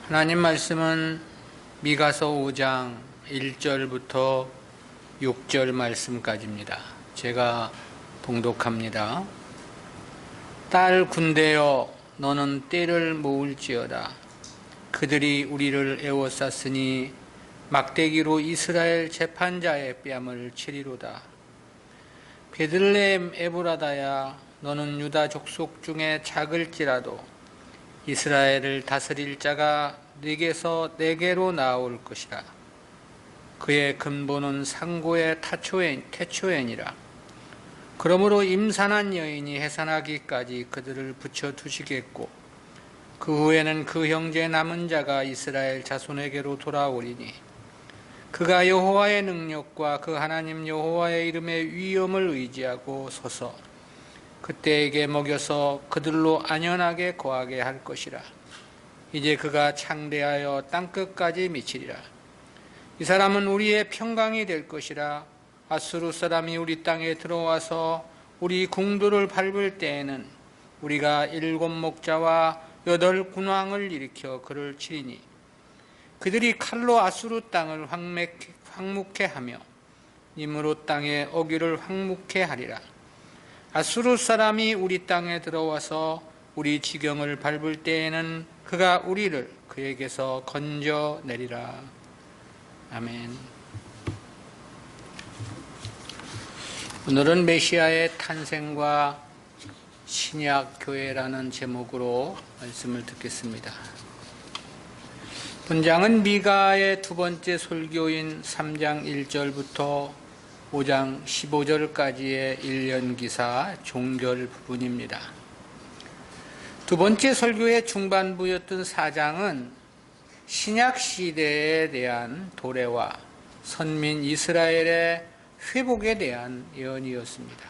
하나님 말씀은 미가서 5장 1절부터 6절 말씀까지입니다. 제가 봉독합니다. 딸 군대여, 너는 떼를 모을지어다. 그들이 우리를 애워쌌으니 막대기로 이스라엘 재판자의 뺨을 치리로다. 베들레헴 에브라다야, 너는 유다 족속 중에 작을지라도 이스라엘을 다스릴 자가 네게서 내게로 나올 것이라. 그의 근본은 상고의 태초엔이라. 그러므로 임산한 여인이 해산하기까지 그들을 붙여두시겠고, 그 후에는 그 형제 남은 자가 이스라엘 자손에게로 돌아오리니, 그가 여호와의 능력과 그 하나님 여호와의 이름의 위엄을 의지하고 서서 그때에게 먹여서 그들로 안연하게 거하게 할 것이라. 이제 그가 창대하여 땅끝까지 미치리라. 이 사람은 우리의 평강이 될 것이라. 아수르 사람이 우리 땅에 들어와서 우리 궁들을 밟을 때에는 우리가 7 목자와 8 군왕을 일으켜 그를 치리니, 그들이 칼로 아수르 땅을 황묵해 하며 니므롯 땅의 어귀를 황묵해 하리라. 아수르 사람이 우리 땅에 들어와서 우리 지경을 밟을 때에는 그가 우리를 그에게서 건져내리라. 아멘. 오늘은 메시아의 탄생과 신약교회라는 제목으로 말씀을 듣겠습니다. 본장은 미가의 두 번째 설교인 3장 1절부터 5장 15절까지의 1년기사 종결 부분입니다. 두 번째 설교의 중반부였던 4장은 신약시대에 대한 도래와 선민 이스라엘의 회복에 대한 예언이었습니다.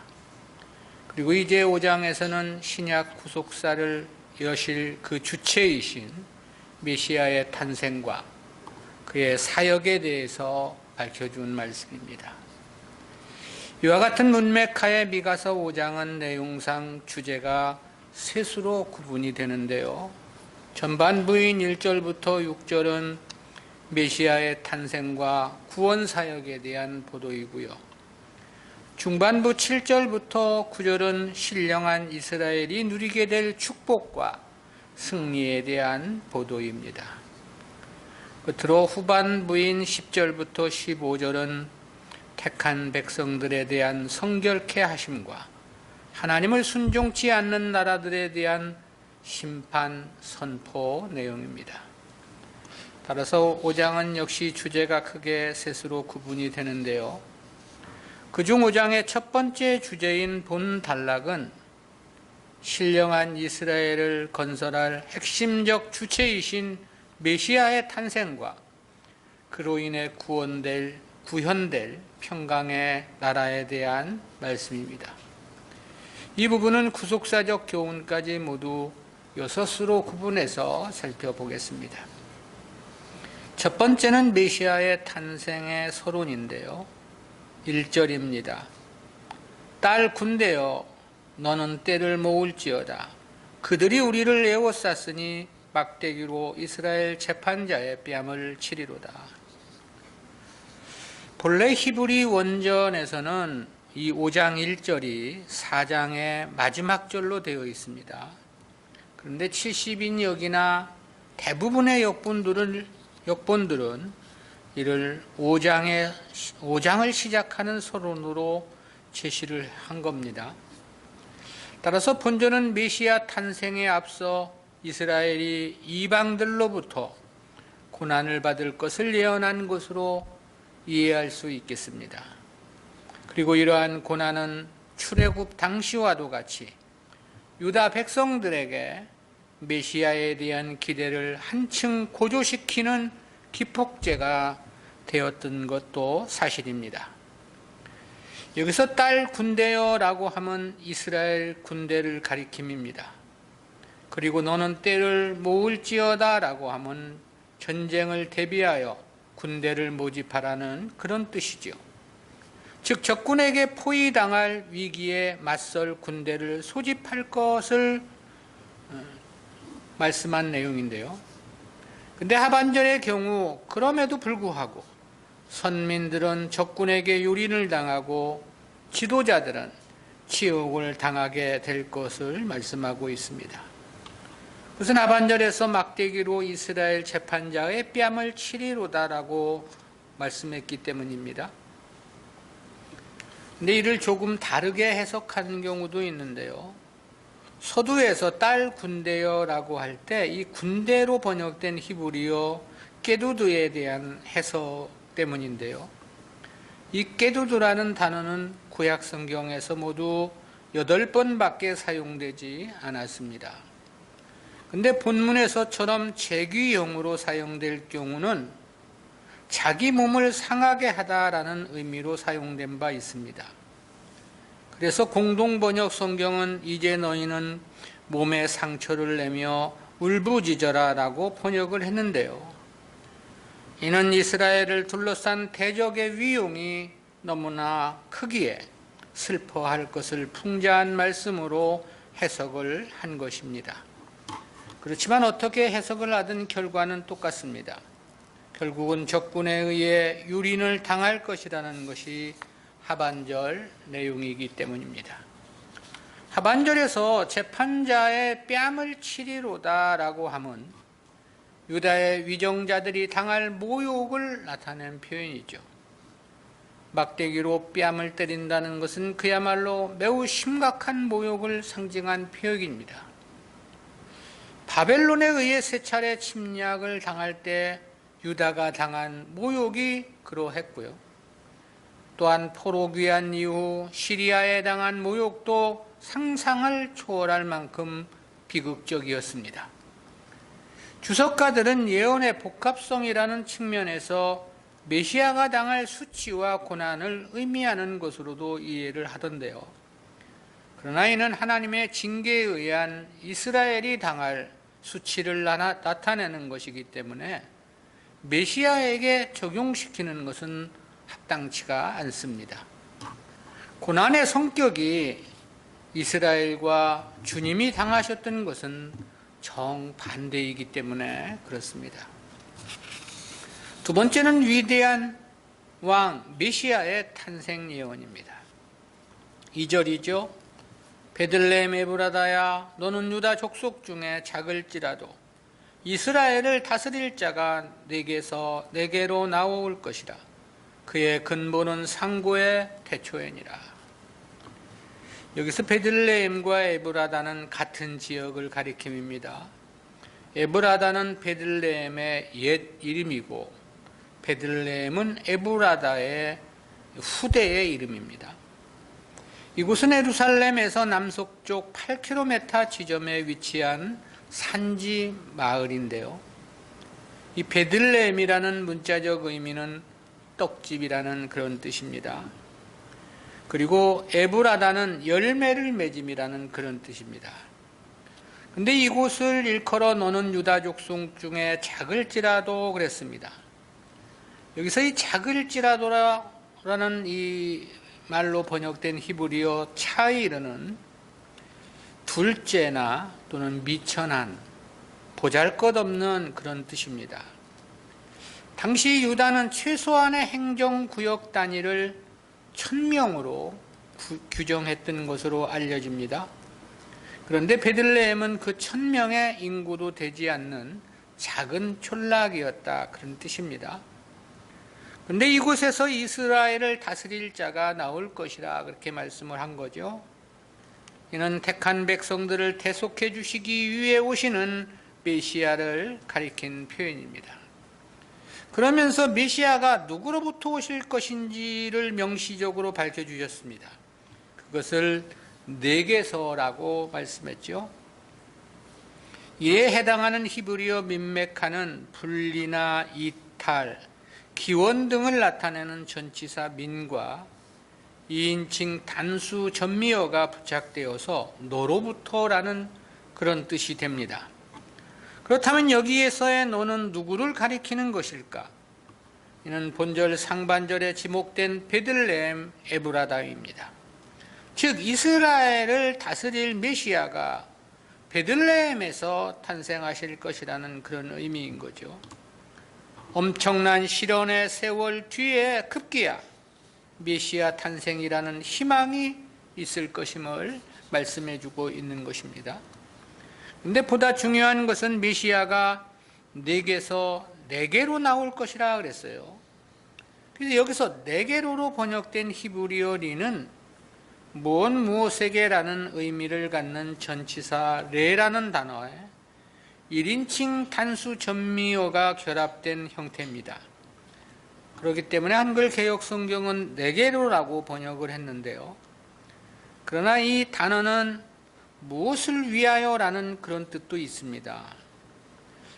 그리고 이제 5장에서는 신약 구속사를 여실 그 주체이신 메시아의 탄생과 그의 사역에 대해서 밝혀준 말씀입니다. 이와 같은 문맥하에 미가서 5장은 내용상 주제가 셋으로 구분이 되는데요. 전반부인 1절부터 6절은 메시아의 탄생과 구원 사역에 대한 보도이고요. 중반부 7절부터 9절은 신령한 이스라엘이 누리게 될 축복과 승리에 대한 보도입니다. 끝으로 후반부인 10절부터 15절은 택한 백성들에 대한 성결케 하심과 하나님을 순종치 않는 나라들에 대한 심판 선포 내용입니다. 따라서 5장은 역시 주제가 크게 셋으로 구분이 되는데요. 그중 5장의 첫 번째 주제인 본 단락은 신령한 이스라엘을 건설할 핵심적 주체이신 메시아의 탄생과 그로 인해 구현될 평강의 나라에 대한 말씀입니다. 이 부분은 구속사적 교훈까지 모두 6으로 구분해서 살펴보겠습니다. 첫 번째는 메시아의 탄생의 서론인데요. 1절입니다. 딸 군대여, 너는 떼를 모을지어다. 그들이 우리를 애워쌌으니 막대기로 이스라엘 재판자의 뺨을 치리로다. 본래 히브리 원전에서는 이 5장 1절이 4장의 마지막 절로 되어 있습니다. 그런데 70인역이나 대부분의 역본들은 이를 5장을 시작하는 서론으로 제시를 한 겁니다. 따라서 본전은 메시아 탄생에 앞서 이스라엘이 이방들로부터 고난을 받을 것을 예언한 것으로 이해할 수 있겠습니다. 그리고 이러한 고난은 출애굽 당시와도 같이 유다 백성들에게 메시아에 대한 기대를 한층 고조시키는 기폭제가 되었던 것도 사실입니다. 여기서 딸 군대여라고 하면 이스라엘 군대를 가리킴입니다. 그리고 너는 떼를 모을지어다 라고 하면 전쟁을 대비하여 군대를 모집하라는 그런 뜻이죠. 즉 적군에게 포위당할 위기에 맞설 군대를 소집할 것을 말씀한 내용인데요. 근데 하반절의 경우 그럼에도 불구하고 선민들은 적군에게 유린을 당하고 지도자들은 치욕을 당하게 될 것을 말씀하고 있습니다. 그것은 하반절에서 막대기로 이스라엘 재판자의 뺨을 치리로다라고 말씀했기 때문입니다. 근데 이를 조금 다르게 해석하는 경우도 있는데요. 서두에서 딸 군대여라고 할 때 이 군대로 번역된 히브리어 깨두드에 대한 해석 때문인데요. 이 깨두드라는 단어는 구약 성경에서 모두 8번밖에 사용되지 않았습니다. 근데 본문에서처럼 재귀용으로 사용될 경우는 자기 몸을 상하게 하다라는 의미로 사용된 바 있습니다. 그래서 공동번역 성경은 이제 너희는 몸에 상처를 내며 울부짖어라 라고 번역을 했는데요. 이는 이스라엘을 둘러싼 대적의 위용이 너무나 크기에 슬퍼할 것을 풍자한 말씀으로 해석을 한 것입니다. 그렇지만 어떻게 해석을 하든 결과는 똑같습니다. 결국은 적군에 의해 유린을 당할 것이라는 것이 하반절 내용이기 때문입니다. 하반절에서 재판자의 뺨을 치리로다 라고 함은 유다의 위정자들이 당할 모욕을 나타낸 표현이죠. 막대기로 뺨을 때린다는 것은 그야말로 매우 심각한 모욕을 상징한 표현입니다. 바벨론에 의해 세 차례 침략을 당할 때 유다가 당한 모욕이 그러했고요. 또한 포로 귀환 이후 시리아에 당한 모욕도 상상을 초월할 만큼 비극적이었습니다. 주석가들은 예언의 복합성이라는 측면에서 메시아가 당할 수치와 고난을 의미하는 것으로도 이해를 하던데요. 그러나 이는 하나님의 징계에 의한 이스라엘이 당할 수치를 나타내는 것이기 때문에 메시아에게 적용시키는 것은 합당치가 않습니다. 고난의 성격이 이스라엘과 주님이 당하셨던 것은 정반대이기 때문에 그렇습니다. 두 번째는 위대한 왕 메시아의 탄생 예언입니다. 2절이죠. 베들레헴 에브라다야 너는 유다 족속 중에 작을지라도 이스라엘을 다스릴 자가 내게로 나올 것이라. 그의 근본은 상고의 태초에니라. 여기서 베들레헴과 에브라다는 같은 지역을 가리킴입니다. 에브라다는 베들레헴의 옛 이름이고 베들레헴은 에브라다의 후대의 이름입니다. 이곳은 예루살렘에서 남서쪽 8km 지점에 위치한 산지 마을인데요. 이 베들레헴이라는 문자적 의미는 떡집이라는 그런 뜻입니다. 그리고 에브라다는 열매를 맺음이라는 그런 뜻입니다. 근데 이곳을 일컬어 너는 유다 족속 중에 작을지라도 그랬습니다. 여기서 이 작을지라도라는 이 말로 번역된 히브리어 차이르는 둘째나 또는 미천한, 보잘것없는 그런 뜻입니다. 당시 유다는 최소한의 행정구역 단위를 1000명으로 규정했던 것으로 알려집니다. 그런데 베들레헴은 그 1000명의 인구도 되지 않는 작은 촌락이었다, 그런 뜻입니다. 그런데 이곳에서 이스라엘을 다스릴 자가 나올 것이라 그렇게 말씀을 한 거죠. 이는 택한 백성들을 대속해 주시기 위해 오시는 메시아를 가리킨 표현입니다. 그러면서 메시아가 누구로부터 오실 것인지를 명시적으로 밝혀주셨습니다. 그것을 네게서라고 말씀했죠. 이에 해당하는 히브리어 민메카는 분리나 이탈, 기원 등을 나타내는 전치사 민과 2인칭 단수 전미어가 부착되어서 너로부터라는 그런 뜻이 됩니다. 그렇다면 여기에서의 너는 누구를 가리키는 것일까? 이는 본절 상반절에 지목된 베들레헴 에브라다입니다. 즉 이스라엘을 다스릴 메시아가 베들레헴에서 탄생하실 것이라는 그런 의미인 거죠. 엄청난 시련의 세월 뒤에 급기야 메시아 탄생이라는 희망이 있을 것임을 말씀해 주고 있는 것입니다. 근데 보다 중요한 것은 메시아가 네개에서 네개로 나올 것이라 그랬어요. 그래서 여기서 네개로로 번역된 히브리어 리는 무엇에게라는 의미를 갖는 전치사 레라는 단어에 1인칭 단수 전미어가 결합된 형태입니다. 그렇기 때문에 한글 개역 성경은 네개로라고 번역을 했는데요. 그러나 이 단어는 무엇을 위하여라는 그런 뜻도 있습니다.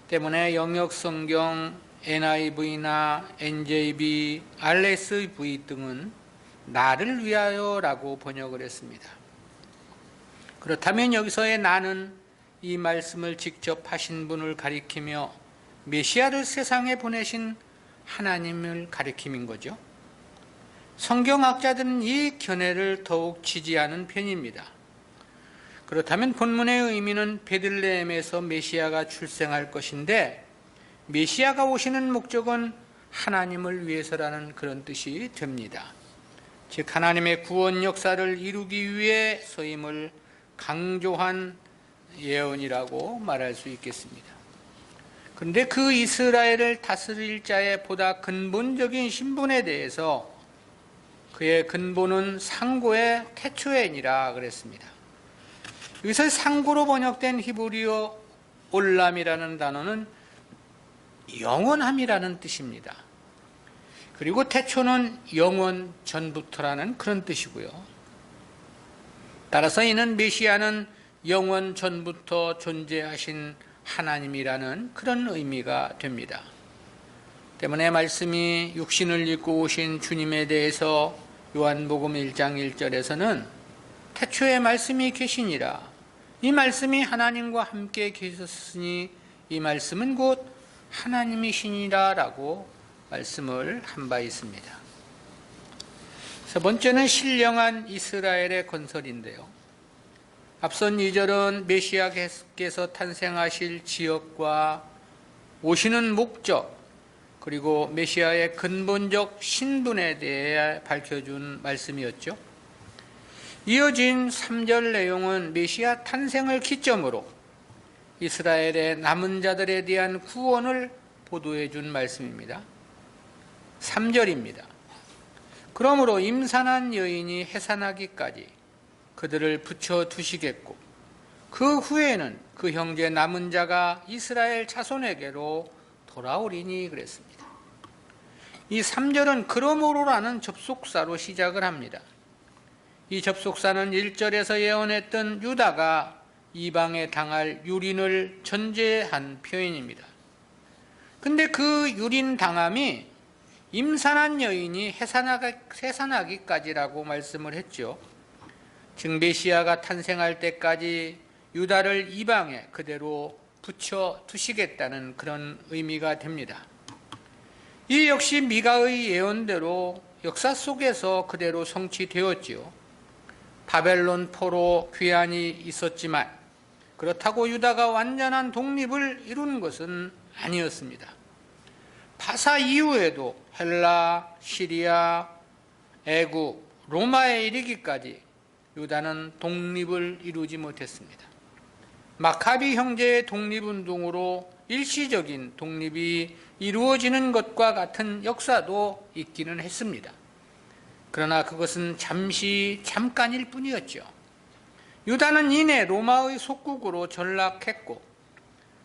때문에 영역 성경 NIV나 NJB, RSV 등은 나를 위하여라고 번역을 했습니다. 그렇다면 여기서의 나는 이 말씀을 직접 하신 분을 가리키며 메시아를 세상에 보내신 하나님을 가리킴인 거죠. 성경학자들은 이 견해를 더욱 지지하는 편입니다. 그렇다면 본문의 의미는 베들레헴에서 메시아가 출생할 것인데 메시아가 오시는 목적은 하나님을 위해서라는 그런 뜻이 됩니다. 즉 하나님의 구원 역사를 이루기 위해서임을 강조한 예언이라고 말할 수 있겠습니다. 그런데 그 이스라엘을 다스릴 자의 보다 근본적인 신분에 대해서 그의 근본은 상고의 태초엔이라 그랬습니다. 여기서 상고로 번역된 히브리어 올람이라는 단어는 영원함이라는 뜻입니다. 그리고 태초는 영원 전부터라는 그런 뜻이고요. 따라서 이는 메시아는 영원 전부터 존재하신 하나님이라는 그런 의미가 됩니다. 때문에 말씀이 육신을 입고 오신 주님에 대해서 요한복음 1장 1절에서는 태초에 말씀이 계시니라. 이 말씀이 하나님과 함께 계셨으니 이 말씀은 곧 하나님이시니라 라고 말씀을 한 바 있습니다. 세 번째는 신령한 이스라엘의 건설인데요. 앞선 2절은 메시아께서 탄생하실 지역과 오시는 목적, 그리고 메시아의 근본적 신분에 대해 밝혀준 말씀이었죠. 이어진 3절 내용은 메시아 탄생을 기점으로 이스라엘의 남은 자들에 대한 구원을 보도해 준 말씀입니다. 3절입니다. 그러므로 임산한 여인이 해산하기까지 그들을 붙여 두시겠고 그 후에는 그 형제 남은 자가 이스라엘 자손에게로 돌아오리니 그랬습니다. 이 3절은 그러므로라는 접속사로 시작을 합니다. 이 접속사는 1절에서 예언했던 유다가 이방에 당할 유린을 전제한 표현입니다. 근데 그 유린 당함이 임산한 여인이 해산하기까지라고 말씀을 했죠. 즉 메시아가 탄생할 때까지 유다를 이방에 그대로 붙여 두시겠다는 그런 의미가 됩니다. 이 역시 미가의 예언대로 역사 속에서 그대로 성취되었지요. 바벨론 포로 귀환이 있었지만 그렇다고 유다가 완전한 독립을 이룬 것은 아니었습니다. 바사 이후에도 헬라, 시리아, 애굽, 로마에 이르기까지 유다는 독립을 이루지 못했습니다. 마카비 형제의 독립운동으로 일시적인 독립이 이루어지는 것과 같은 역사도 있기는 했습니다. 그러나 그것은 잠깐일 뿐이었죠. 유다는 이내 로마의 속국으로 전락했고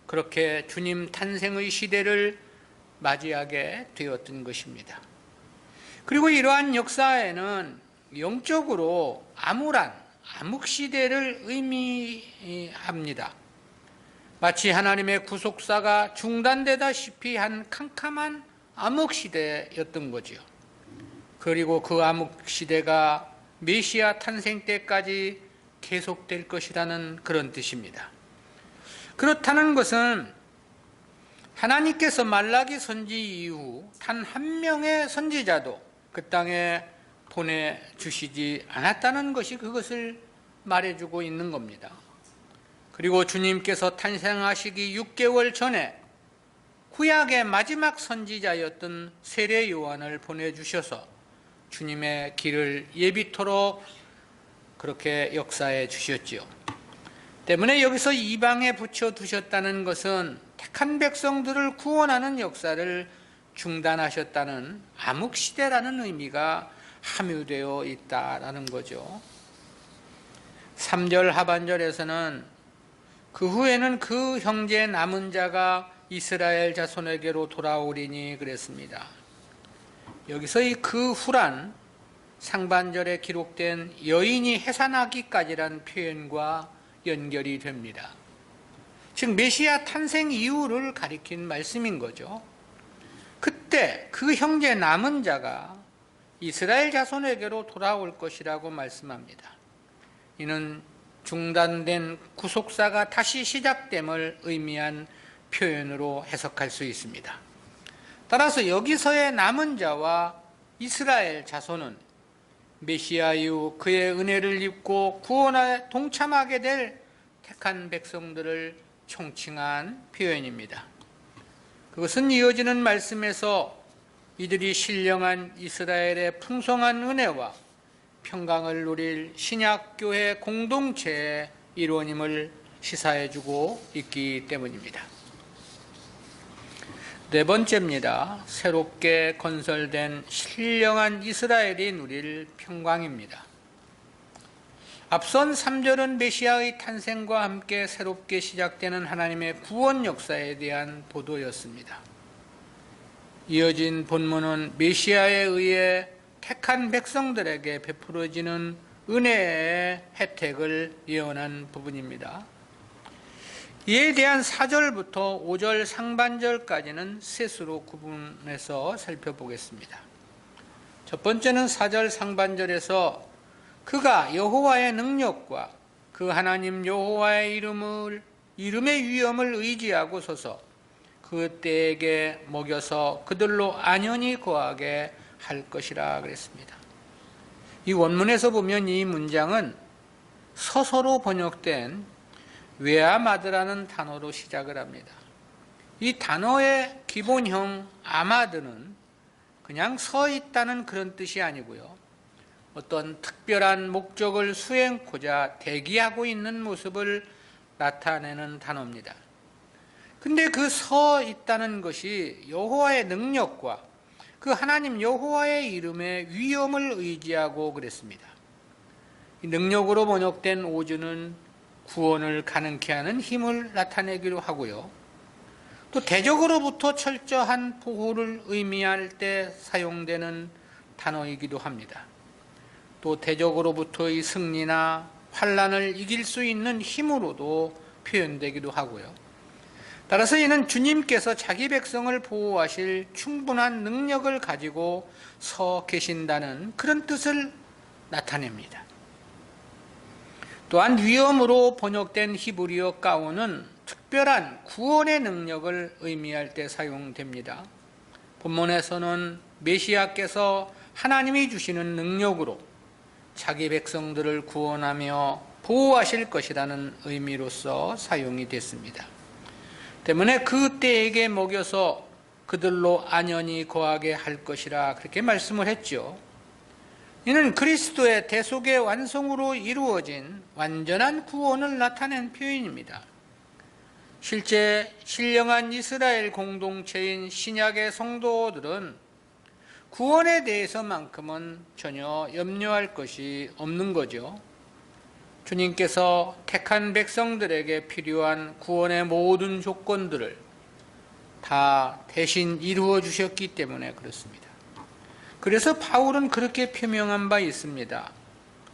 그렇게 주님 탄생의 시대를 맞이하게 되었던 것입니다. 그리고 이러한 역사에는 영적으로 암흑시대를 의미합니다. 마치 하나님의 구속사가 중단되다시피 한 캄캄한 암흑시대였던 거죠. 그리고 그 암흑시대가 메시아 탄생 때까지 계속될 것이라는 그런 뜻입니다. 그렇다는 것은 하나님께서 말라기 선지 이후 단 한 명의 선지자도 그 땅에 보내주시지 않았다는 것이 그것을 말해주고 있는 겁니다. 그리고 주님께서 탄생하시기 6개월 전에 구약의 마지막 선지자였던 세례 요한을 보내주셔서 주님의 길을 예비토록 그렇게 역사해 주셨지요. 때문에 여기서 이방에 붙여두셨다는 것은 택한 백성들을 구원하는 역사를 중단하셨다는 암흑시대라는 의미가 함유되어 있다라는 거죠. 3절 하반절에서는 그 후에는 그 형제 남은 자가 이스라엘 자손에게로 돌아오리니 그랬습니다. 여기서 이 그 후란 상반절에 기록된 여인이 해산하기까지란 표현과 연결이 됩니다. 즉 메시아 탄생 이후를 가리킨 말씀인 거죠. 그때 그 형제 남은 자가 이스라엘 자손에게로 돌아올 것이라고 말씀합니다. 이는 중단된 구속사가 다시 시작됨을 의미한 표현으로 해석할 수 있습니다. 따라서 여기서의 남은 자와 이스라엘 자손은 메시아 이후 그의 은혜를 입고 구원에 동참하게 될 택한 백성들을 총칭한 표현입니다. 그것은 이어지는 말씀에서 이들이 신령한 이스라엘의 풍성한 은혜와 평강을 누릴 신약교회 공동체의 일원임을 시사해주고 있기 때문입니다. 네 번째입니다. 새롭게 건설된 신령한 이스라엘이 누릴 평강입니다. 앞선 3절은 메시아의 탄생과 함께 새롭게 시작되는 하나님의 구원 역사에 대한 보도였습니다. 이어진 본문은 메시아에 의해 택한 백성들에게 베풀어지는 은혜의 혜택을 예언한 부분입니다. 이에 대한 4절부터 5절 상반절까지는 셋으로 구분해서 살펴보겠습니다. 첫 번째는 4절 상반절에서 그가 여호와의 능력과 그 하나님 여호와의 이름의 위엄을 의지하고 서서 그 때에게 먹여서 그들로 안연히 거하게 할 것이라 그랬습니다. 이 원문에서 보면 이 문장은 서서로 번역된 외아마드라는 단어로 시작을 합니다. 이 단어의 기본형 아마드는 그냥 서 있다는 그런 뜻이 아니고요. 어떤 특별한 목적을 수행코자 대기하고 있는 모습을 나타내는 단어입니다. 근데 그 서 있다는 것이 여호와의 능력과 그 하나님 여호와의 이름의 위엄을 의지하고 그랬습니다. 이 능력으로 번역된 오즈는 구원을 가능케 하는 힘을 나타내기도 하고요. 또 대적으로부터 철저한 보호를 의미할 때 사용되는 단어이기도 합니다. 또 대적으로부터의 승리나 환난을 이길 수 있는 힘으로도 표현되기도 하고요. 따라서 이는 주님께서 자기 백성을 보호하실 충분한 능력을 가지고 서 계신다는 그런 뜻을 나타냅니다. 또한 위엄으로 번역된 히브리어 가온은 특별한 구원의 능력을 의미할 때 사용됩니다. 본문에서는 메시아께서 하나님이 주시는 능력으로 자기 백성들을 구원하며 보호하실 것이라는 의미로서 사용이 됐습니다. 때문에 그 때에게 먹여서 그들로 안연히 거하게 할 것이라 그렇게 말씀을 했죠. 이는 그리스도의 대속의 완성으로 이루어진 완전한 구원을 나타낸 표현입니다. 실제 신령한 이스라엘 공동체인 신약의 성도들은 구원에 대해서만큼은 전혀 염려할 것이 없는 거죠. 주님께서 택한 백성들에게 필요한 구원의 모든 조건들을 다 대신 이루어 주셨기 때문에 그렇습니다. 그래서 바울은 그렇게 표명한 바 있습니다.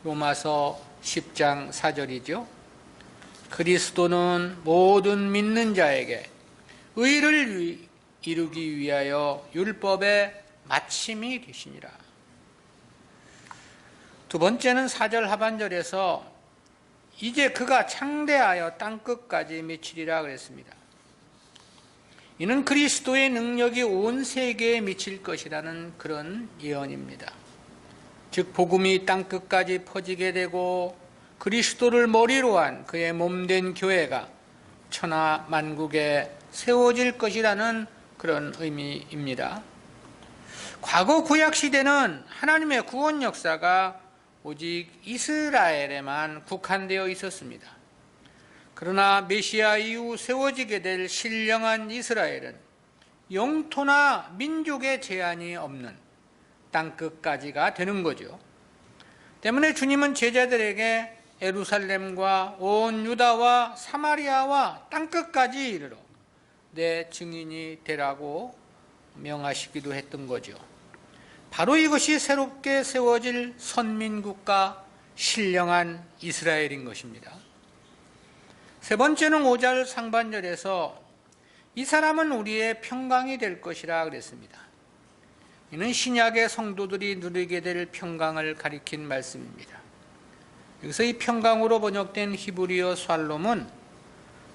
로마서 10장 4절이죠. 그리스도는 모든 믿는 자에게 의를 이루기 위하여 율법의 마침이 되시니라. 두 번째는 4절 하반절에서 이제 그가 창대하여 땅끝까지 미치리라 그랬습니다. 이는 그리스도의 능력이 온 세계에 미칠 것이라는 그런 예언입니다. 즉 복음이 땅끝까지 퍼지게 되고 그리스도를 머리로 한 그의 몸된 교회가 천하 만국에 세워질 것이라는 그런 의미입니다. 과거 구약 시대는 하나님의 구원 역사가 오직 이스라엘에만 국한되어 있었습니다. 그러나 메시아 이후 세워지게 될 신령한 이스라엘은 영토나 민족의 제한이 없는 땅끝까지가 되는 거죠. 때문에 주님은 제자들에게 예루살렘과 온 유다와 사마리아와 땅끝까지 이르러 내 증인이 되라고 명하시기도 했던 거죠. 바로 이것이 새롭게 세워질 선민국가 신령한 이스라엘인 것입니다. 세 번째는 5절 상반절에서 이 사람은 우리의 평강이 될 것이라 그랬습니다. 이는 신약의 성도들이 누리게 될 평강을 가리킨 말씀입니다. 여기서 이 평강으로 번역된 히브리어 샬롬은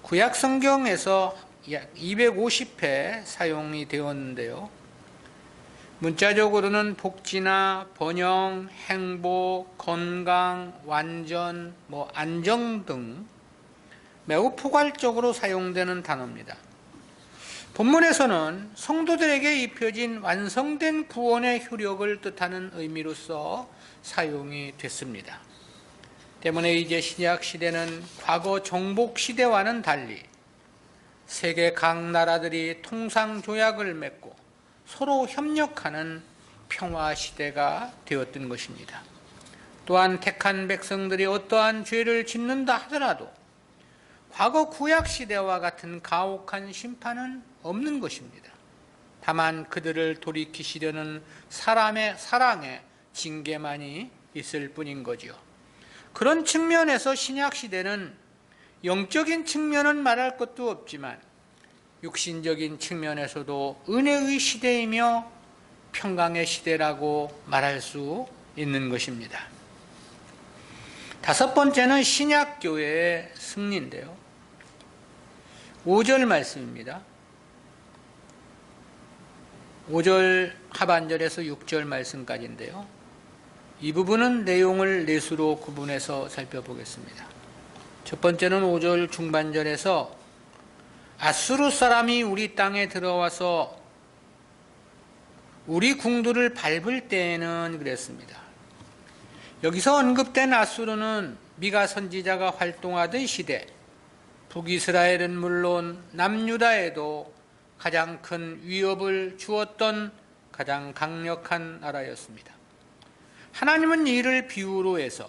구약 성경에서 약 250회 사용이 되었는데요. 문자적으로는 복지나 번영, 행복, 건강, 완전, 안정 등 매우 포괄적으로 사용되는 단어입니다. 본문에서는 성도들에게 입혀진 완성된 구원의 효력을 뜻하는 의미로서 사용이 됐습니다. 때문에 이제 신약 시대는 과거 정복 시대와는 달리 세계 각 나라들이 통상 조약을 맺고 서로 협력하는 평화 시대가 되었던 것입니다. 또한 택한 백성들이 어떠한 죄를 짓는다 하더라도 과거 구약 시대와 같은 가혹한 심판은 없는 것입니다. 다만 그들을 돌이키시려는 사람의 사랑의 징계만이 있을 뿐인 거지요. 그런 측면에서 신약 시대는 영적인 측면은 말할 것도 없지만 육신적인 측면에서도 은혜의 시대이며 평강의 시대라고 말할 수 있는 것입니다. 다섯 번째는 신약교회의 승리인데요. 5절 말씀입니다. 5절 하반절에서 6절 말씀까지인데요. 이 부분은 내용을 넷으로 구분해서 살펴보겠습니다. 첫 번째는 5절 중반절에서 아수르 사람이 우리 땅에 들어와서 우리 궁두를 밟을 때에는 그랬습니다. 여기서 언급된 아수르는 미가 선지자가 활동하던 시대, 북이스라엘은 물론 남유다에도 가장 큰 위협을 주었던 가장 강력한 나라였습니다. 하나님은 이를 비유로 해서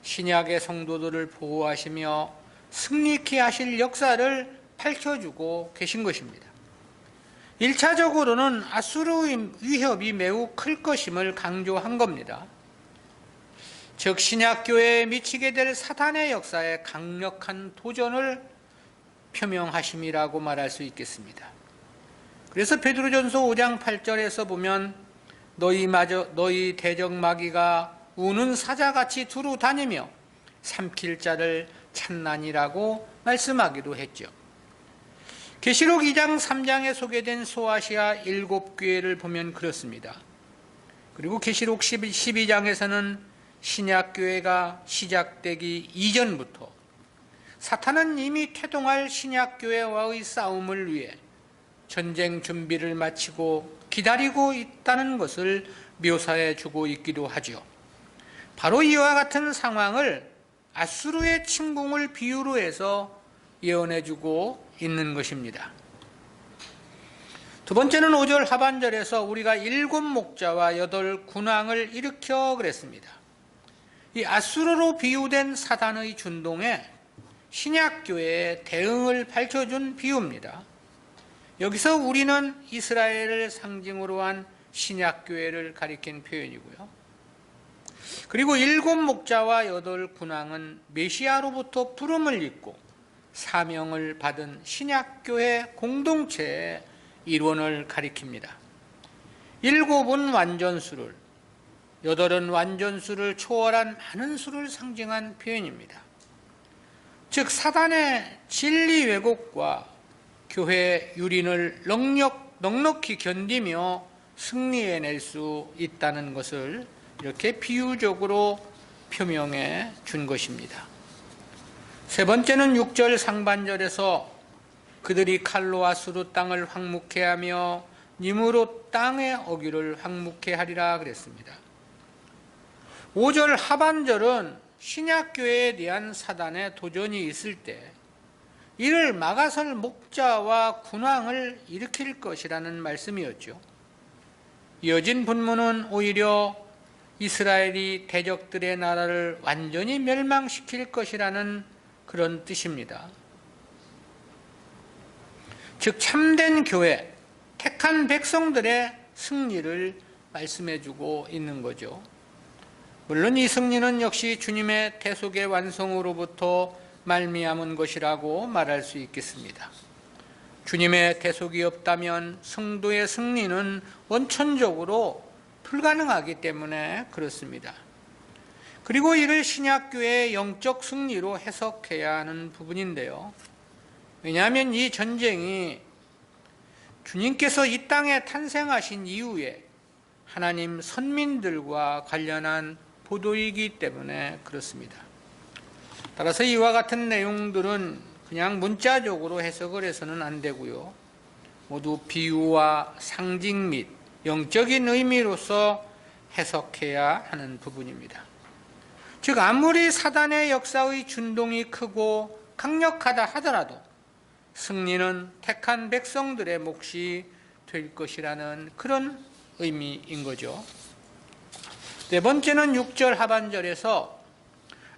신약의 성도들을 보호하시며 승리케 하실 역사를 밝혀주고 계신 것입니다. 1차적으로는 아수르의 위협이 매우 클 것임을 강조한 겁니다. 즉 신약교회에 미치게 될 사탄의 역사에 강력한 도전을 표명하심이라고 말할 수 있겠습니다. 그래서 베드로전서 5장 8절에서 보면 너희 대적마귀가 우는 사자같이 두루 다니며 삼킬 자를 찾나니라고 말씀하기도 했죠. 계시록 2장 3장에 소개된 소아시아 7교회를 보면 그렇습니다. 그리고 계시록 12장에서는 신약교회가 시작되기 이전부터 사탄은 이미 태동할 신약교회와의 싸움을 위해 전쟁 준비를 마치고 기다리고 있다는 것을 묘사해 주고 있기도 하죠. 바로 이와 같은 상황을 아수르의 침공을 비유로 해서 예언해 주고 있는 것입니다. 두 번째는 5절 하반절에서 우리가 7 목자와 8 군왕을 일으켜 그랬습니다. 이 아수르로 비유된 사단의 준동에 신약교회의 대응을 밝혀준 비유입니다. 여기서 우리는 이스라엘을 상징으로 한 신약교회를 가리킨 표현이고요. 그리고 7 목자와 8 군왕은 메시아로부터 부름을 입고 사명을 받은 신약교회 공동체의 일원을 가리킵니다. 7은 완전수를, 8은 완전수를 초월한 많은 수를 상징한 표현입니다. 즉 사단의 진리 왜곡과 교회 유린을 넉넉히 견디며 승리해낼 수 있다는 것을 이렇게 비유적으로 표명해 준 것입니다. 세 번째는 6절 상반절에서 그들이 칼로 아수르 땅을 황무케 하며 님으로 땅의 어귀를 황무케 하리라 그랬습니다. 5절 하반절은 신약교회에 대한 사단의 도전이 있을 때 이를 막아설 목자와 군왕을 일으킬 것이라는 말씀이었죠. 이어진 본문은 오히려 이스라엘이 대적들의 나라를 완전히 멸망시킬 것이라는 그런 뜻입니다. 즉 참된 교회, 택한 백성들의 승리를 말씀해주고 있는 거죠. 물론 이 승리는 역시 주님의 대속의 완성으로부터 말미암은 것이라고 말할 수 있겠습니다. 주님의 대속이 없다면 성도의 승리는 원천적으로 불가능하기 때문에 그렇습니다. 그리고 이를 신약교회의 영적 승리로 해석해야 하는 부분인데요. 왜냐하면 이 전쟁이 주님께서 이 땅에 탄생하신 이후에 하나님 선민들과 관련한 보도이기 때문에 그렇습니다. 따라서 이와 같은 내용들은 그냥 문자적으로 해석을 해서는 안 되고요. 모두 비유와 상징 및 영적인 의미로서 해석해야 하는 부분입니다. 즉 아무리 사단의 역사의 준동이 크고 강력하다 하더라도 승리는 택한 백성들의 몫이 될 것이라는 그런 의미인 거죠. 네 번째는 6절 하반절에서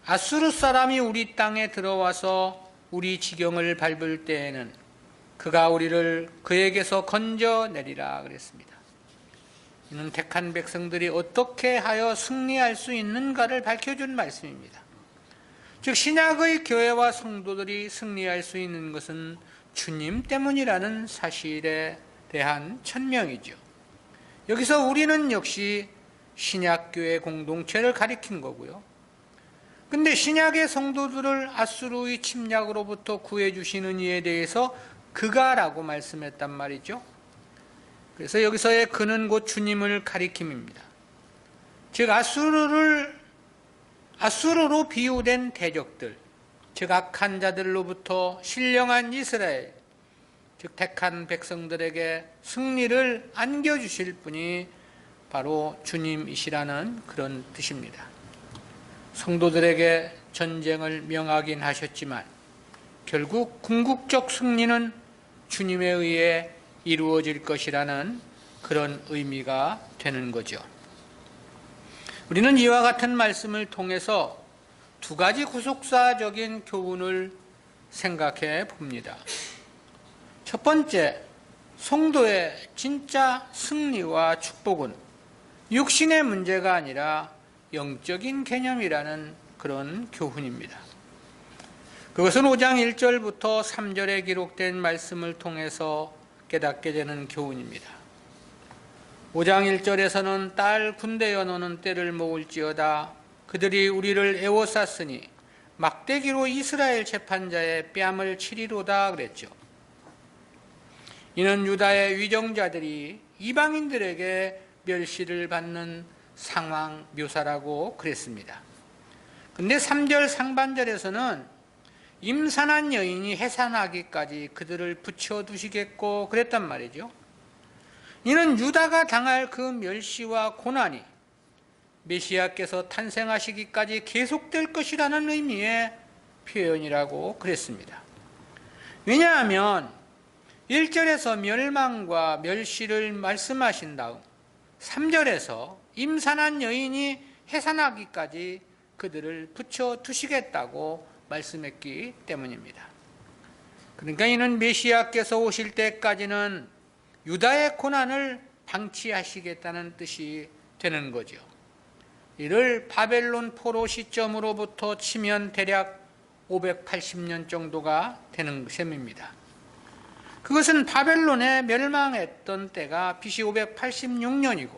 아수르 사람이 우리 땅에 들어와서 우리 지경을 밟을 때에는 그가 우리를 그에게서 건져내리라 그랬습니다. 이는 택한 백성들이 어떻게 하여 승리할 수 있는가를 밝혀준 말씀입니다. 즉 신약의 교회와 성도들이 승리할 수 있는 것은 주님 때문이라는 사실에 대한 천명이죠. 여기서 우리는 역시 신약교회 공동체를 가리킨 거고요. 근데 신약의 성도들을 아수르의 침략으로부터 구해주시는 이에 대해서 그가라고 말씀했단 말이죠. 그래서 여기서의 그는 곧 주님을 가리킴입니다. 즉 아수르로 비유된 대적들, 즉 악한 자들로부터 신령한 이스라엘, 즉 택한 백성들에게 승리를 안겨주실 분이 바로 주님이시라는 그런 뜻입니다. 성도들에게 전쟁을 명하긴 하셨지만 결국 궁극적 승리는 주님에 의해 이루어질 것이라는 그런 의미가 되는 거죠. 우리는 이와 같은 말씀을 통해서 두 가지 구속사적인 교훈을 생각해 봅니다. 첫 번째, 성도의 진짜 승리와 축복은 육신의 문제가 아니라 영적인 개념이라는 그런 교훈입니다. 그것은 5장 1절부터 3절에 기록된 말씀을 통해서 깨닫게 되는 교훈입니다. 5장 1절에서는 딸 군대여 너는 때를 모을지어다 그들이 우리를 애워쌌으니 막대기로 이스라엘 재판자의 뺨을 치리로다 그랬죠. 이는 유다의 위정자들이 이방인들에게 멸시를 받는 상황 묘사라고 그랬습니다. 근데 3절 상반절에서는 임산한 여인이 해산하기까지 그들을 붙여두시겠고 그랬단 말이죠. 이는 유다가 당할 그 멸시와 고난이 메시아께서 탄생하시기까지 계속될 것이라는 의미의 표현이라고 그랬습니다. 왜냐하면 1절에서 멸망과 멸시를 말씀하신 다음 3절에서 임산한 여인이 해산하기까지 그들을 붙여두시겠다고 말씀했기 때문입니다. 그러니까 이는 메시아께서 오실 때까지는 유다의 고난을 방치하시겠다는 뜻이 되는 거죠. 이를 바벨론 포로 시점으로부터 치면 대략 580년 정도가 되는 셈입니다. 그것은 바벨론에 멸망했던 때가 BC 586년이고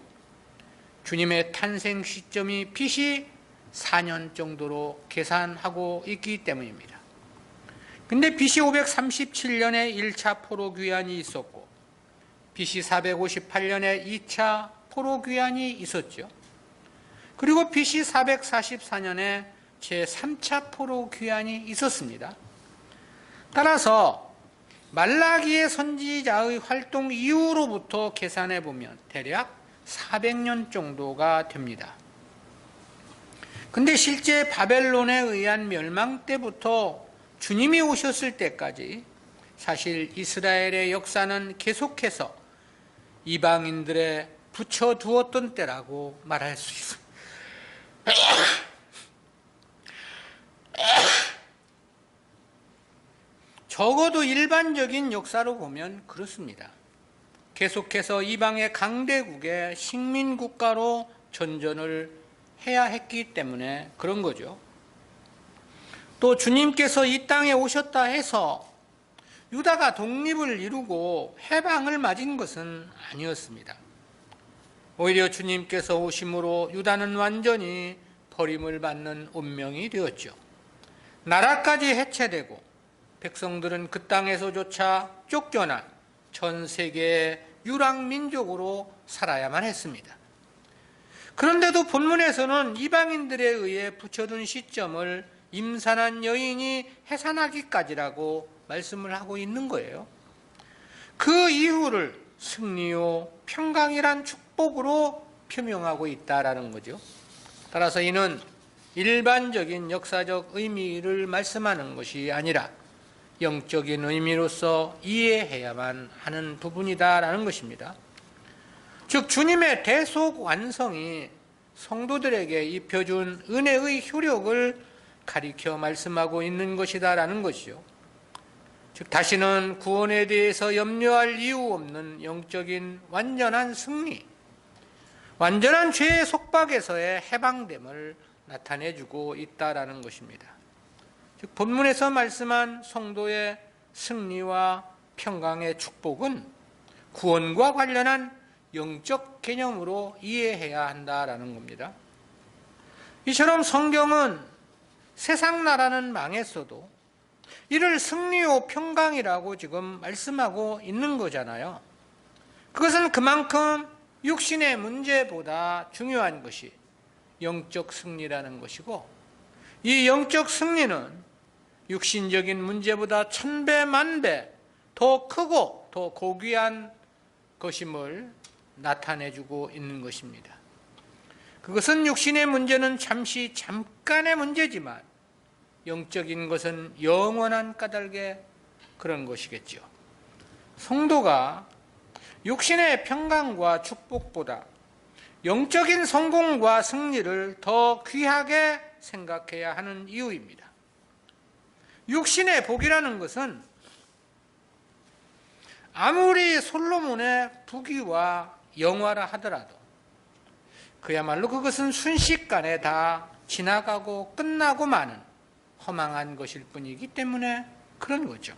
주님의 탄생 시점이 BC 4년 정도로 계산하고 있기 때문입니다. 근데 BC 537년에 1차 포로 귀환이 있었고 BC 458년에 2차 포로 귀환이 있었죠. 그리고 BC 444년에 제3차 포로 귀환이 있었습니다. 따라서 말라기의 선지자의 활동 이후로부터 계산해 보면 대략 400년 정도가 됩니다. 근데 실제 바벨론에 의한 멸망 때부터 주님이 오셨을 때까지 사실 이스라엘의 역사는 계속해서 이방인들의 붙여두었던 때라고 말할 수 있습니다. 적어도 일반적인 역사로 보면 그렇습니다. 계속해서 이방의 강대국의 식민국가로 전전을 해야 했기 때문에 그런 거죠. 또 주님께서 이 땅에 오셨다 해서 유다가 독립을 이루고 해방을 맞은 것은 아니었습니다. 오히려 주님께서 오심으로 유다는 완전히 버림을 받는 운명이 되었죠. 나라까지 해체되고 백성들은 그 땅에서조차 쫓겨난 전 세계의 유랑민족으로 살아야만 했습니다. 그런데도 본문에서는 이방인들에 의해 붙여둔 시점을 임산한 여인이 해산하기까지라고 말씀을 하고 있는 거예요. 그 이후를 승리요 평강이란 축복으로 표명하고 있다라는 거죠. 따라서 이는 일반적인 역사적 의미를 말씀하는 것이 아니라 영적인 의미로서 이해해야만 하는 부분이다라는 것입니다. 즉 주님의 대속 완성이 성도들에게 입혀준 은혜의 효력을 가리켜 말씀하고 있는 것이다라는 것이요. 즉 다시는 구원에 대해서 염려할 이유 없는 영적인 완전한 승리, 완전한 죄의 속박에서의 해방됨을 나타내주고 있다라는 것입니다. 즉 본문에서 말씀한 성도의 승리와 평강의 축복은 구원과 관련한 영적 개념으로 이해해야 한다라는 겁니다. 이처럼 성경은 세상 나라는 망했어도 이를 승리요 평강이라고 지금 말씀하고 있는 거잖아요. 그것은 그만큼 육신의 문제보다 중요한 것이 영적 승리라는 것이고, 이 영적 승리는 육신적인 문제보다 1000배 만배 더 크고 더 고귀한 것임을 나타내주고 있는 것입니다. 그것은 육신의 문제는 잠깐의 문제지만 영적인 것은 영원한 까닭의 그런 것이겠죠. 성도가 육신의 평강과 축복보다 영적인 성공과 승리를 더 귀하게 생각해야 하는 이유입니다. 육신의 복이라는 것은 아무리 솔로몬의 부귀와 영화라 하더라도 그야말로 그것은 순식간에 다 지나가고 끝나고 마는 허망한 것일 뿐이기 때문에 그런 거죠.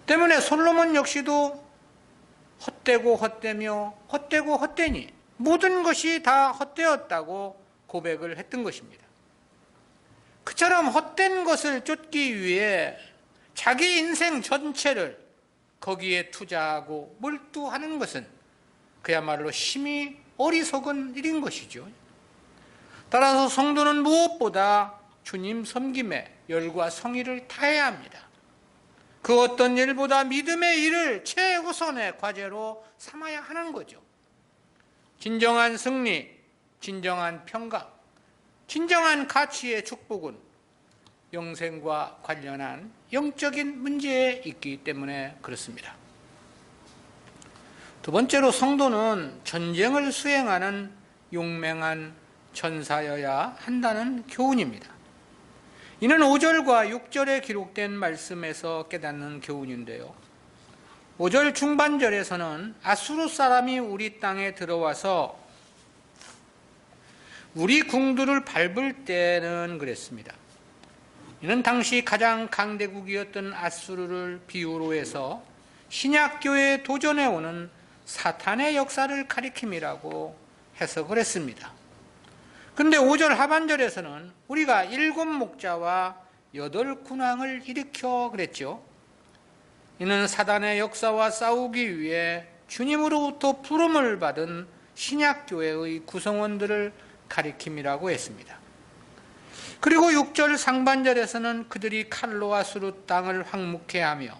때문에 솔로몬 역시도 헛되고 헛되며 헛되고 헛되니 모든 것이 다 헛되었다고 고백을 했던 것입니다. 그처럼 헛된 것을 쫓기 위해 자기 인생 전체를 거기에 투자하고 몰두하는 것은 그야말로 심히 어리석은 일인 것이죠. 따라서 성도는 무엇보다 주님 섬김에 열과 성의를 다해야 합니다. 그 어떤 일보다 믿음의 일을 최우선의 과제로 삼아야 하는 거죠. 진정한 승리, 진정한 평강, 진정한 가치의 축복은 영생과 관련한 영적인 문제에 있기 때문에 그렇습니다. 두 번째로 성도는 전쟁을 수행하는 용맹한 전사여야 한다는 교훈입니다. 이는 5절과 6절에 기록된 말씀에서 깨닫는 교훈인데요. 5절 중반절에서는 아수르 사람이 우리 땅에 들어와서 우리 궁두를 밟을 때는 그랬습니다. 이는 당시 가장 강대국이었던 아수르를 비유로 해서 신약교회에 도전해오는 사탄의 역사를 가리킴이라고 해석을 했습니다. 그런데 5절 하반절에서는 우리가 7 목자와 8 군왕을 일으켜 그랬죠. 이는 사단의 역사와 싸우기 위해 주님으로부터 부름을 받은 신약교회의 구성원들을 가리킴이라고 했습니다. 그리고 6절 상반절에서는 그들이 칼로 아수르 땅을 황무케 하며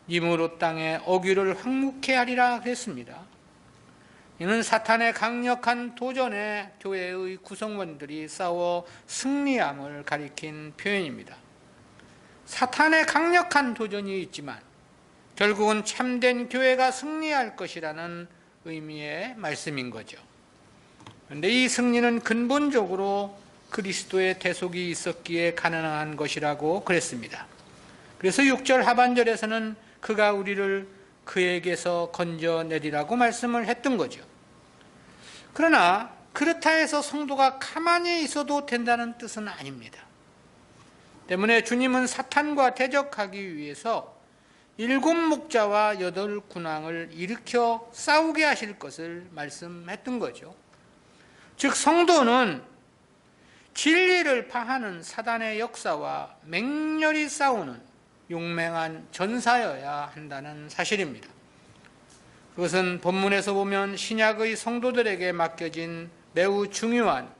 니무롯 땅에 어귀를 황무케 하리라 그랬습니다. 이는 사탄의 강력한 도전에 교회의 구성원들이 싸워 승리함을 가리킨 표현입니다. 사탄의 강력한 도전이 있지만 결국은 참된 교회가 승리할 것이라는 의미의 말씀인 거죠. 그런데 이 승리는 근본적으로 그리스도의 대속이 있었기에 가능한 것이라고 그랬습니다. 그래서 6절 하반절에서는 그가 우리를 그에게서 건져내리라고 말씀을 했던 거죠. 그러나 그렇다 해서 성도가 가만히 있어도 된다는 뜻은 아닙니다. 때문에 주님은 사탄과 대적하기 위해서 7 목자와 8 군왕을 일으켜 싸우게 하실 것을 말씀했던 거죠. 즉 성도는 진리를 파하는 사단의 역사와 맹렬히 싸우는 용맹한 전사여야 한다는 사실입니다. 그것은 본문에서 보면 신약의 성도들에게 맡겨진 매우 중요한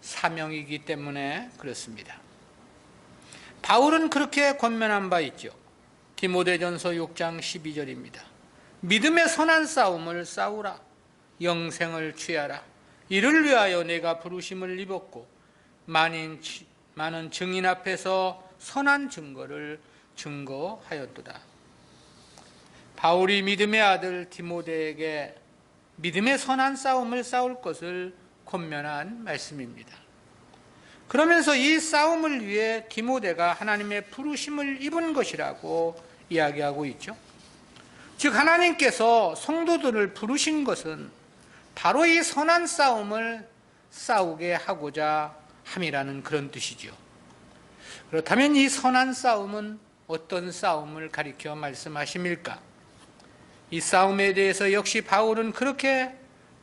사명이기 때문에 그렇습니다. 바울은 그렇게 권면한 바 있죠. 디모데전서 6장 12절입니다. 믿음의 선한 싸움을 싸우라. 영생을 취하라. 이를 위하여 내가 부르심을 입었고 많은 증인 앞에서 선한 증거를 증거하였도다. 바울이 믿음의 아들 디모데에게 믿음의 선한 싸움을 싸울 것을 권면한 말씀입니다. 그러면서 이 싸움을 위해 디모데가 하나님의 부르심을 입은 것이라고 이야기하고 있죠. 즉 하나님께서 성도들을 부르신 것은 바로 이 선한 싸움을 싸우게 하고자 함이라는 그런 뜻이죠. 그렇다면 이 선한 싸움은 어떤 싸움을 가리켜 말씀하십니까? 이 싸움에 대해서 역시 바울은 그렇게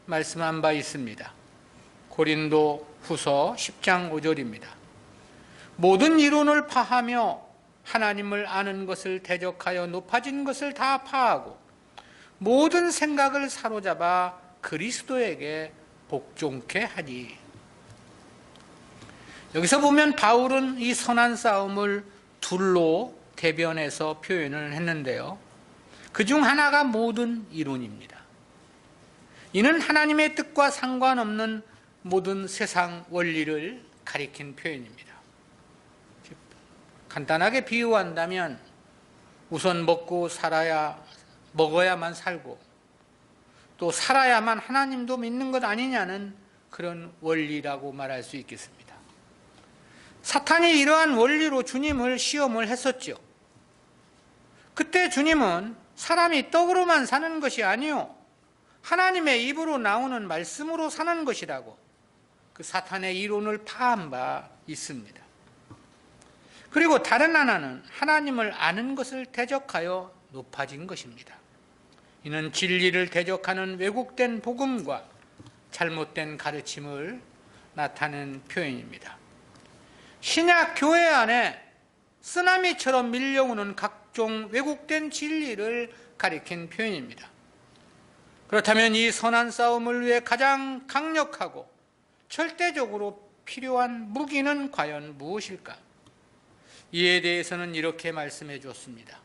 말씀한 바 있습니다. 고린도 후서 10장 5절입니다. 모든 이론을 파하며 하나님을 아는 것을 대적하여 높아진 것을 다 파하고 모든 생각을 사로잡아 그리스도에게 복종케 하니. 여기서 보면 바울은 이 선한 싸움을 둘로 대변해서 표현을 했는데요. 그중 하나가 모든 이론입니다. 이는 하나님의 뜻과 상관없는 모든 세상 원리를 가리킨 표현입니다. 간단하게 비유한다면 우선 먹어야만 살고 또 살아야만 하나님도 믿는 것 아니냐는 그런 원리라고 말할 수 있겠습니다. 사탄이 이러한 원리로 주님을 시험을 했었죠. 그때 주님은 사람이 떡으로만 사는 것이 아니요 하나님의 입으로 나오는 말씀으로 사는 것이라고 그 사탄의 이론을 파한 바 있습니다. 그리고 다른 하나는 하나님을 아는 것을 대적하여 높아진 것입니다. 이는 진리를 대적하는 왜곡된 복음과 잘못된 가르침을 나타낸 표현입니다. 신약 교회 안에 쓰나미처럼 밀려오는 각종 왜곡된 진리를 가리킨 표현입니다. 그렇다면 이 선한 싸움을 위해 가장 강력하고 절대적으로 필요한 무기는 과연 무엇일까? 이에 대해서는 이렇게 말씀해 주었습니다.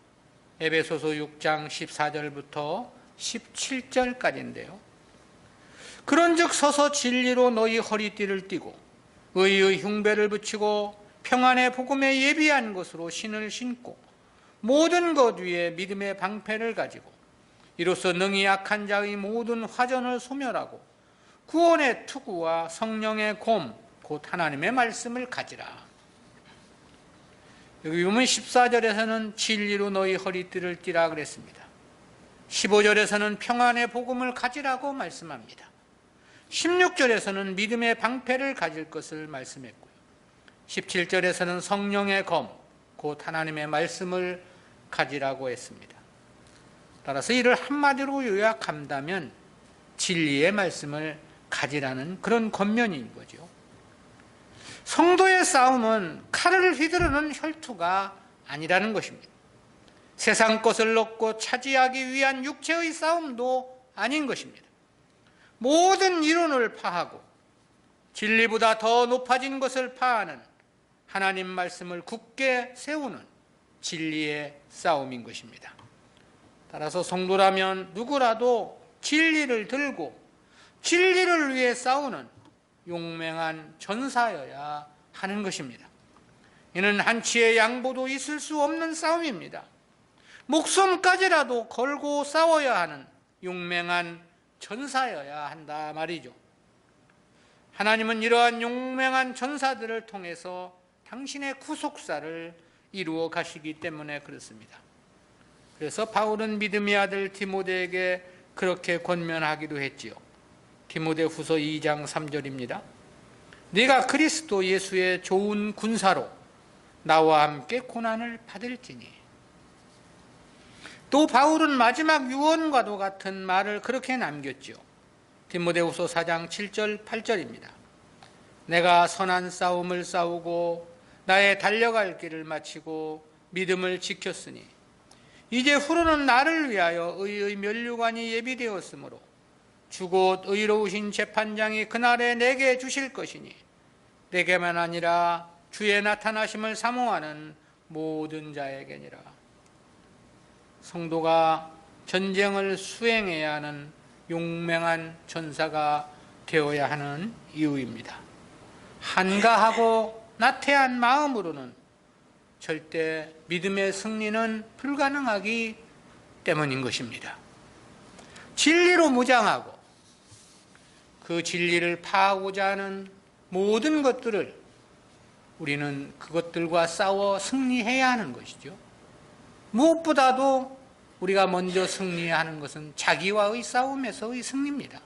에베소서 6장 14절부터 17절까지인데요. 그런즉 서서 진리로 너희 허리띠를 띠고 의의 흉배를 붙이고 평안의 복음에 예비한 것으로 신을 신고 모든 것 위에 믿음의 방패를 가지고 이로써 능히 약한 자의 모든 화전을 소멸하고 구원의 투구와 성령의 곰 곧 하나님의 말씀을 가지라. 여기 보면 14절에서는 진리로 너희 허리띠를 띠라 그랬습니다. 15절에서는 평안의 복음을 가지라고 말씀합니다. 16절에서는 믿음의 방패를 가질 것을 말씀했고요. 17절에서는 성령의 검, 곧 하나님의 말씀을 가지라고 했습니다. 따라서 이를 한마디로 요약한다면 진리의 말씀을 가지라는 그런 권면인 거죠. 성도의 싸움은 칼을 휘두르는 혈투가 아니라는 것입니다. 세상 것을 얻고 차지하기 위한 육체의 싸움도 아닌 것입니다. 모든 이론을 파하고 진리보다 더 높아진 것을 파하는 하나님 말씀을 굳게 세우는 진리의 싸움인 것입니다. 따라서 성도라면 누구라도 진리를 들고 진리를 위해 싸우는 용맹한 전사여야 하는 것입니다. 이는 한치의 양보도 있을 수 없는 싸움입니다. 목숨까지라도 걸고 싸워야 하는 용맹한 전사여야 한다 말이죠. 하나님은 이러한 용맹한 전사들을 통해서 당신의 구속사를 이루어 가시기 때문에 그렇습니다. 그래서 바울은 믿음의 아들 디모데에게 그렇게 권면하기도 했지요. 디모데후서 2장 3절입니다. 네가 그리스도 예수의 좋은 군사로 나와 함께 고난을 받을지니. 또 바울은 마지막 유언과도 같은 말을 그렇게 남겼지요. 디모데후서 4장 7절 8절입니다. 내가 선한 싸움을 싸우고 나의 달려갈 길을 마치고 믿음을 지켰으니 이제 후로는 나를 위하여 의의 면류관이 예비되었으므로 주 곧 의로우신 재판장이 그날에 내게 주실 것이니 내게만 아니라 주의 나타나심을 사모하는 모든 자에게니라. 성도가 전쟁을 수행해야 하는 용맹한 전사가 되어야 하는 이유입니다. 한가하고 나태한 마음으로는 절대 믿음의 승리는 불가능하기 때문인 것입니다. 진리로 무장하고 그 진리를 파하고자 하는 모든 것들을 우리는 그것들과 싸워 승리해야 하는 것이죠. 무엇보다도 우리가 먼저 승리해야 하는 것은 자기와의 싸움에서의 승리입니다.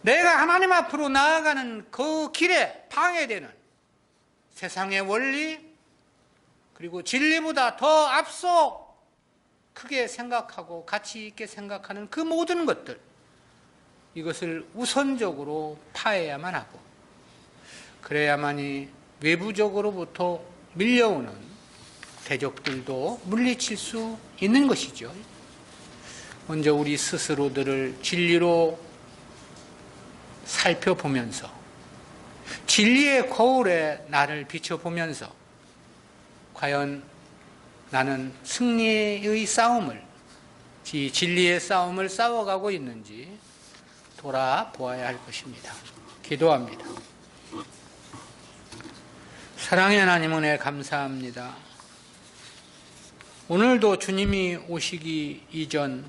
내가 하나님 앞으로 나아가는 그 길에 방해되는 세상의 원리 그리고 진리보다 더 앞서 크게 생각하고 가치 있게 생각하는 그 모든 것들, 이것을 우선적으로 파해야만 하고 그래야만이 외부적으로부터 밀려오는 대적들도 물리칠 수 있는 것이죠. 먼저 우리 스스로들을 진리로 살펴보면서 진리의 거울에 나를 비춰보면서 과연 나는 승리의 싸움을, 진리의 싸움을 싸워가고 있는지 돌아보아야 할 것입니다. 기도합니다. 사랑의 하나님 은혜 감사합니다. 오늘도 주님이 오시기 이전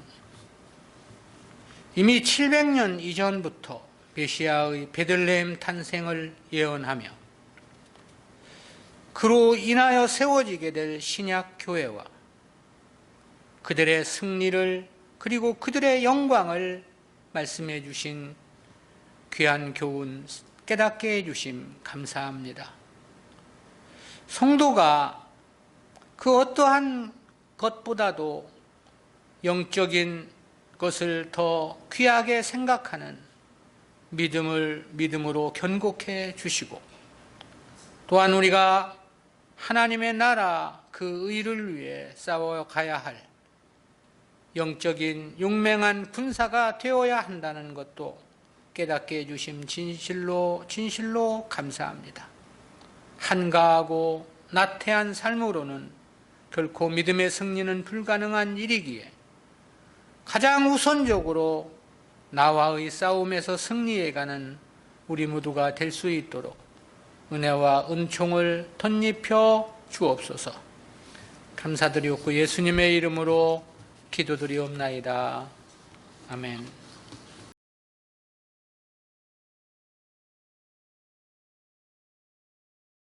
이미 700년 이전부터 메시아의 베들레헴 탄생을 예언하며 그로 인하여 세워지게 될 신약 교회와 그들의 승리를 그리고 그들의 영광을 말씀해 주신 귀한 교훈 깨닫게 해주심 감사합니다. 성도가 그 어떠한 것보다도 영적인 것을 더 귀하게 생각하는 믿음으로 견고해 주시고 또한 우리가 하나님의 나라 그 의를 위해 싸워가야 할 영적인 용맹한 군사가 되어야 한다는 것도 깨닫게 해주심 진실로 감사합니다. 한가하고 나태한 삶으로는 결코 믿음의 승리는 불가능한 일이기에 가장 우선적으로 나와의 싸움에서 승리해가는 우리 모두가 될 수 있도록 은혜와 은총을 덧입혀 주옵소서. 감사드리옵고 예수님의 이름으로 기도드리옵나이다. 아멘.